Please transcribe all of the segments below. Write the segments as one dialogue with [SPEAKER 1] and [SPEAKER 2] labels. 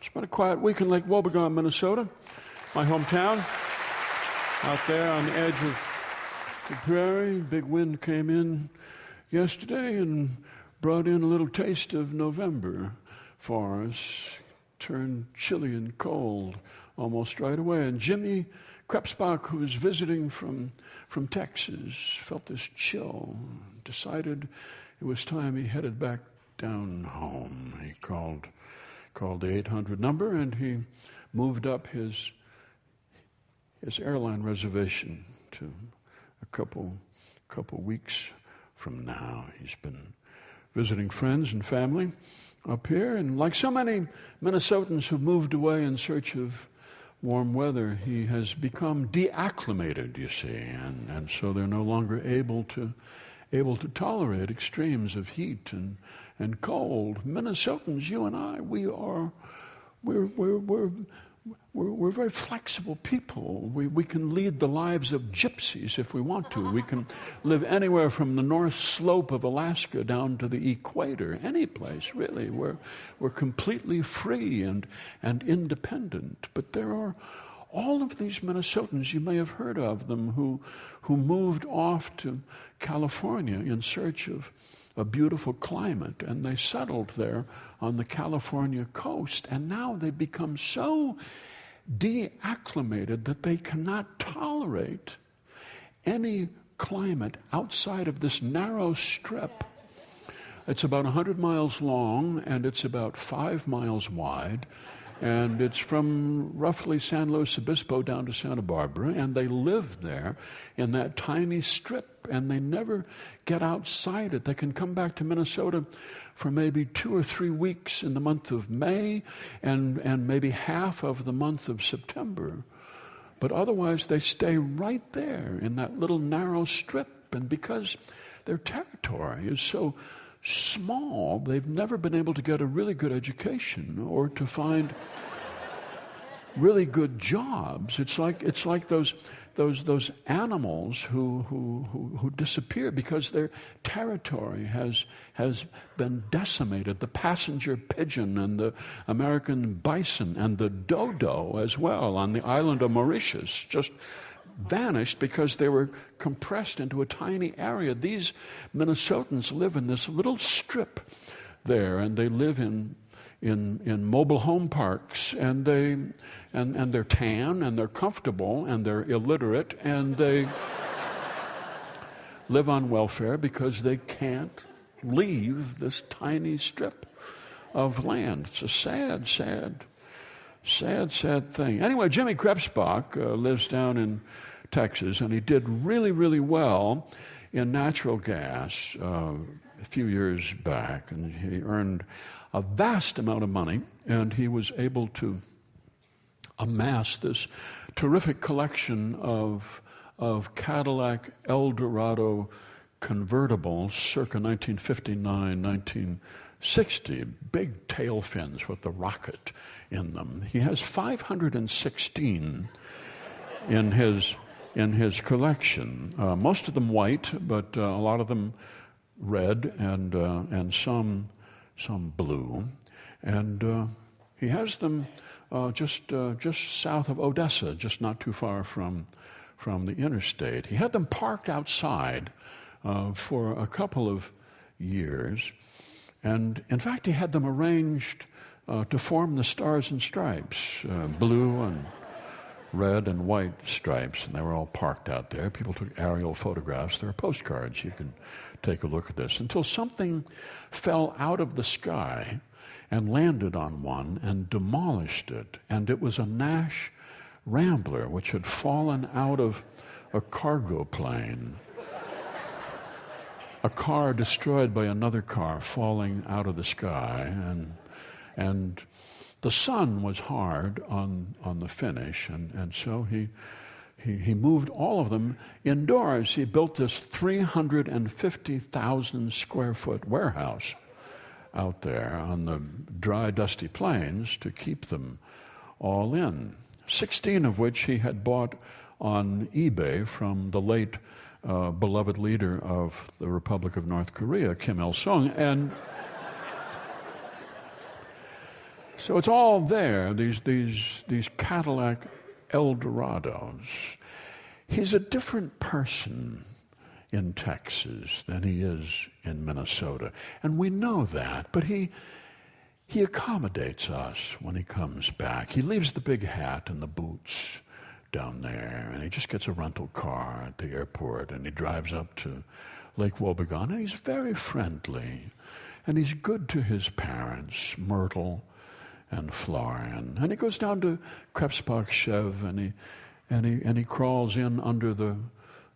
[SPEAKER 1] Spent a quiet week in Lake Wobegon, Minnesota, my hometown. Out there on the edge of the prairie, big wind came in yesterday and brought in a little taste of November for us. Turned chilly and cold almost right away. And Jimmy Krebsbach, who was visiting from Texas, felt this chill, decided it was time he headed back down home. He called the 800 number, and he moved up his airline reservation to a couple weeks from now. He's been visiting friends and family up here, and like so many Minnesotans who moved away in search of warm weather, he has become deacclimated, you see, and so they're no longer able to tolerate extremes of heat and cold. Minnesotans, you and I, we're very flexible people. We can lead the lives of gypsies if we want to. We can live anywhere from the north slope of Alaska down to the equator, any place really. We're completely free and independent. But there are all of these Minnesotans, you may have heard of them, who moved off to California in search of a beautiful climate, and they settled there on the California coast, and now they've become so deacclimated that they cannot tolerate any climate outside of this narrow strip. It's about 100 miles long, and it's about 5 miles wide, and it's from roughly San Luis Obispo down to Santa Barbara, and they live there in that tiny strip, and they never get outside it. They can come back to Minnesota for maybe 2 or 3 weeks in the month of May and maybe half of the month of September. But otherwise, they stay right there in that little narrow strip, and because their territory is so small, they've never been able to get a really good education or to find really good jobs. It's like those animals who disappear because their territory has been decimated. The passenger pigeon and the American bison and the dodo as well on the island of Mauritius just vanished because they were compressed into a tiny area. These Minnesotans live in this little strip there, and they live in mobile home parks, and they're tan, and they're comfortable, and they're illiterate, and they live on welfare because they can't leave this tiny strip of land. It's a sad thing. Anyway, Jimmy Krebsbach lives down in Texas, and he did really, really well in natural gas a few years back, and he earned a vast amount of money, and he was able to amass this terrific collection of Cadillac Eldorado convertibles circa 1959, 1960, big tail fins with the rocket in them. He has 516 in his collection, most of them white, but a lot of them red and some blue, and he has them just south of Odessa, just not too far from the interstate. He had them parked outside for a couple of years, and in fact he had them arranged to form the stars and stripes, blue and red and white stripes, and they were all parked out there. People took aerial photographs. There are postcards. You can take a look at this. Until something fell out of the sky and landed on one and demolished it. And it was a Nash Rambler, which had fallen out of a cargo plane. A car destroyed by another car falling out of the sky. And the sun was hard on the finish, and so he moved all of them indoors. He built this 350,000 square foot warehouse out there on the dry, dusty plains to keep them all in, 16 of which he had bought on eBay from the late beloved leader of the Republic of North Korea, Kim Il-sung, So it's all there, these Cadillac Eldorados. He's a different person in Texas than he is in Minnesota. And we know that, but he accommodates us when he comes back. He leaves the big hat and the boots down there, and he just gets a rental car at the airport, and he drives up to Lake Wobegon, and he's very friendly, and he's good to his parents, Myrtle and Florian. And he goes down to Krebsbach Chev, and he crawls in under the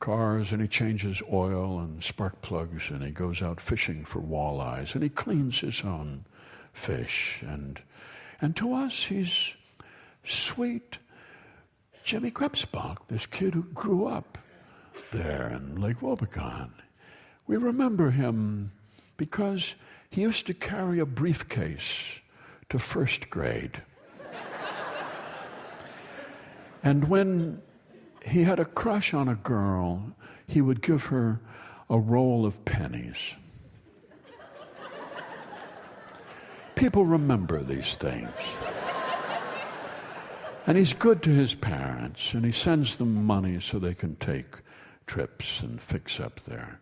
[SPEAKER 1] cars, and he changes oil and spark plugs, and he goes out fishing for walleyes, and he cleans his own fish. And to us, he's sweet Jimmy Krebsbach, this kid who grew up there in Lake Wobegon. We remember him because he used to carry a briefcase to first grade. And when he had a crush on a girl, he would give her a roll of pennies. People remember these things. And he's good to his parents, and he sends them money so they can take trips and fix up their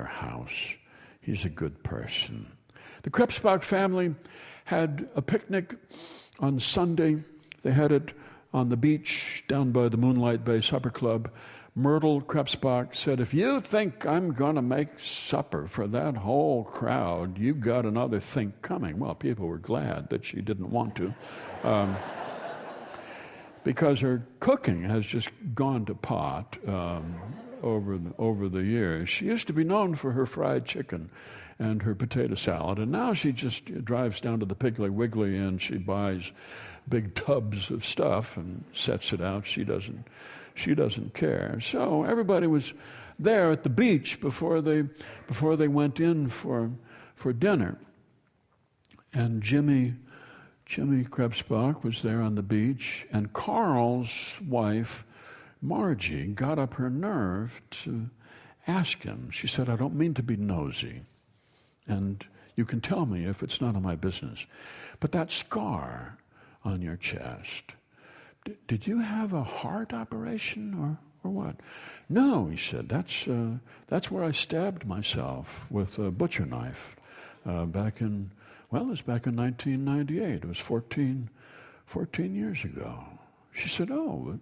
[SPEAKER 1] house. He's a good person. The Krebsbach family had a picnic on Sunday. They had it on the beach down by the Moonlight Bay Supper Club. Myrtle Krebsbach said, "If you think I'm going to make supper for that whole crowd, you've got another think coming." Well, people were glad that she didn't want to. Because her cooking has just gone to pot over the years. She used to be known for her fried chicken and her potato salad, and now she just drives down to the Piggly Wiggly and she buys big tubs of stuff and sets it out. She doesn't care. So everybody was there at the beach before they went in for dinner, and Jimmy Krebsbach was there on the beach, and Carl's wife, Margie, got up her nerve to ask him. She said, "I don't mean to be nosy, and you can tell me if it's none of my business, but that scar on your chest, did you have a heart operation or what?" "No," he said, that's where I stabbed myself with a butcher knife back in 1998. It was 14 years ago. She said, "Oh,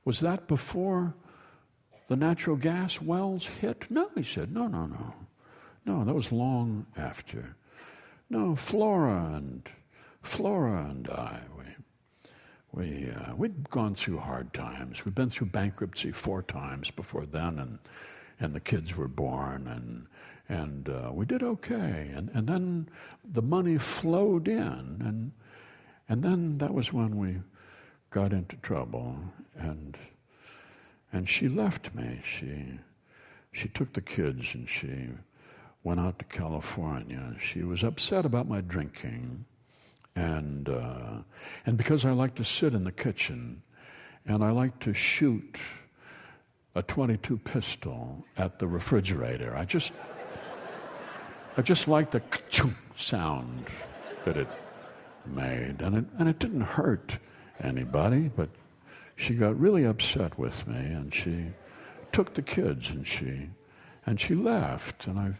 [SPEAKER 1] was that before the natural gas wells hit?" "No," he said, no, that was long after. "No, Flora and I, we'd gone through hard times. We'd been through bankruptcy 4 times before then, and the kids were born, and we did okay. And then the money flowed in, and then that was when we got into trouble. And she left me. She took the kids and she went out to California. She was upset about my drinking, and because I like to sit in the kitchen and I like to shoot a .22 pistol at the refrigerator. I just like the ka-chung sound that it made, and it didn't hurt anybody, but she got really upset with me, and she took the kids and she left, and I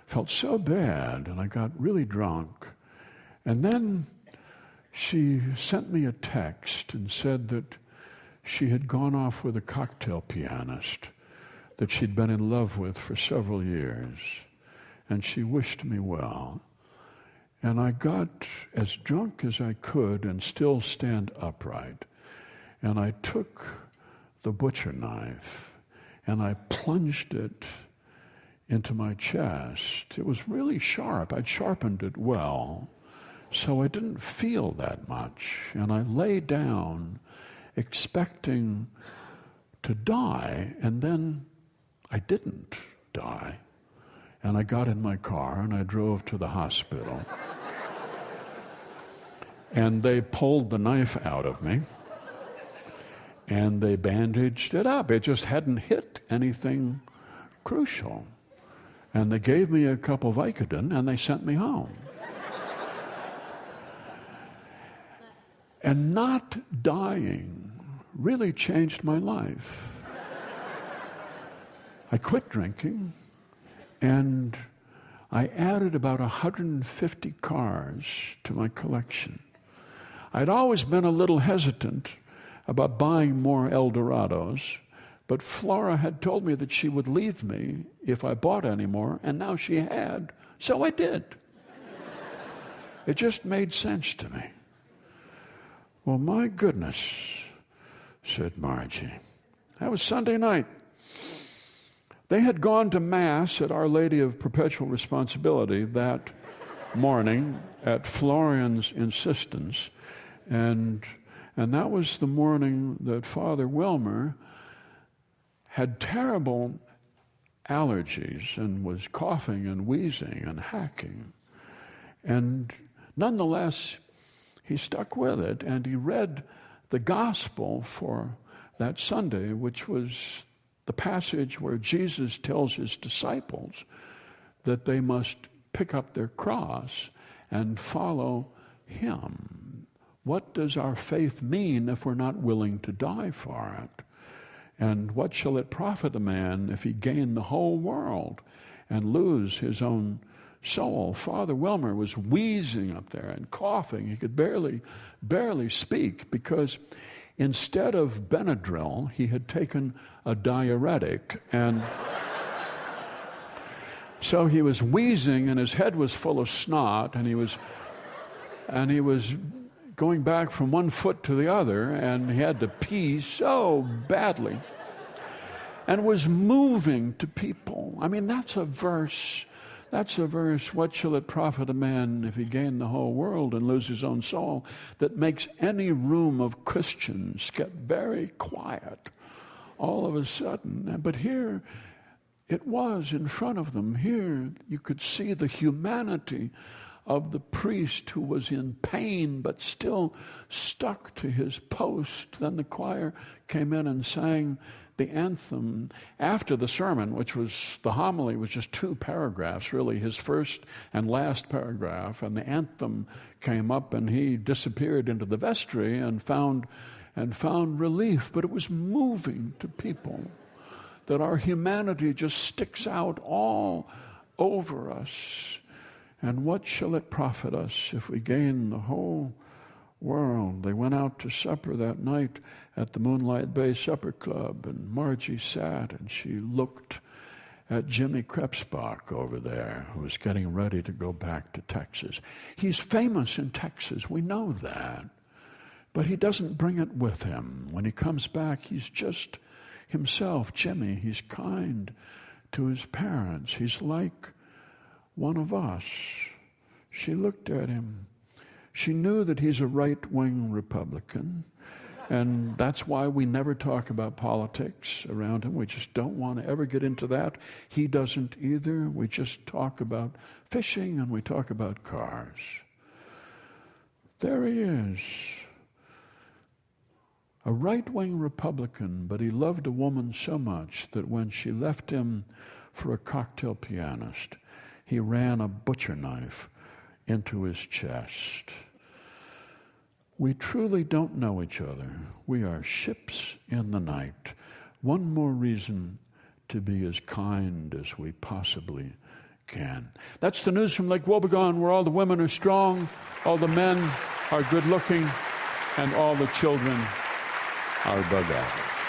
[SPEAKER 1] felt so bad, and I got really drunk, and then she sent me a text and said that she had gone off with a cocktail pianist that she'd been in love with for several years, and she wished me well. And I got as drunk as I could and still stand upright. And I took the butcher knife and I plunged it into my chest. It was really sharp. I'd sharpened it well, so I didn't feel that much. And I lay down expecting to die, and then I didn't die. And I got in my car and I drove to the hospital. And they pulled the knife out of me and they bandaged it up. It just hadn't hit anything crucial. And they gave me a cup of Vicodin and they sent me home. And not dying really changed my life. I quit drinking, and I added about 150 cars to my collection. I'd always been a little hesitant about buying more Eldorados, but Flora had told me that she would leave me if I bought any more, and now she had, so I did. It just made sense to me. Well, my goodness, said Margie. That was Sunday night. They had gone to Mass at Our Lady of Perpetual Responsibility that morning at Florian's insistence, and that was the morning that Father Wilmer had terrible allergies and was coughing and wheezing and hacking. And nonetheless, he stuck with it, and he read the gospel for that Sunday, which was the passage where Jesus tells his disciples that they must pick up their cross and follow him. What does our faith mean if we're not willing to die for it? And what shall it profit a man if he gain the whole world and lose his own soul? Father Wilmer was wheezing up there and coughing. He could barely speak because instead of Benadryl, he had taken a diuretic, and so he was wheezing and his head was full of snot, and he was going back from one foot to the other, and he had to pee so badly and was moving to people. I mean, that's a verse. What shall it profit a man if he gain the whole world and lose his own soul? That makes any room of Christians get very quiet all of a sudden. But here it was in front of them. Here you could see the humanity of the priest who was in pain but still stuck to his post. Then the choir came in and sang the anthem after the sermon, which was, the homily was just 2 paragraphs, really, his first and last paragraph, and the anthem came up and he disappeared into the vestry and found relief. But it was moving to people that our humanity just sticks out all over us. And what shall it profit us if we gain the whole world? They went out to supper that night at the Moonlight Bay Supper Club, and Margie sat and she looked at Jimmy Krebsbach over there, who was getting ready to go back to Texas. He's famous in Texas, we know that, but he doesn't bring it with him. When he comes back, he's just himself, Jimmy. He's kind to his parents. He's like one of us. She looked at him. She knew that he's a right-wing Republican, and that's why we never talk about politics around him. We just don't want to ever get into that. He doesn't either. We just talk about fishing and we talk about cars. There he is, a right-wing Republican, but he loved a woman so much that when she left him for a cocktail pianist, he ran a butcher knife into his chest. We truly don't know each other. We are ships in the night. One more reason to be as kind as we possibly can. That's the news from Lake Wobegon, where all the women are strong, all the men are good looking, and all the children are bug addicts.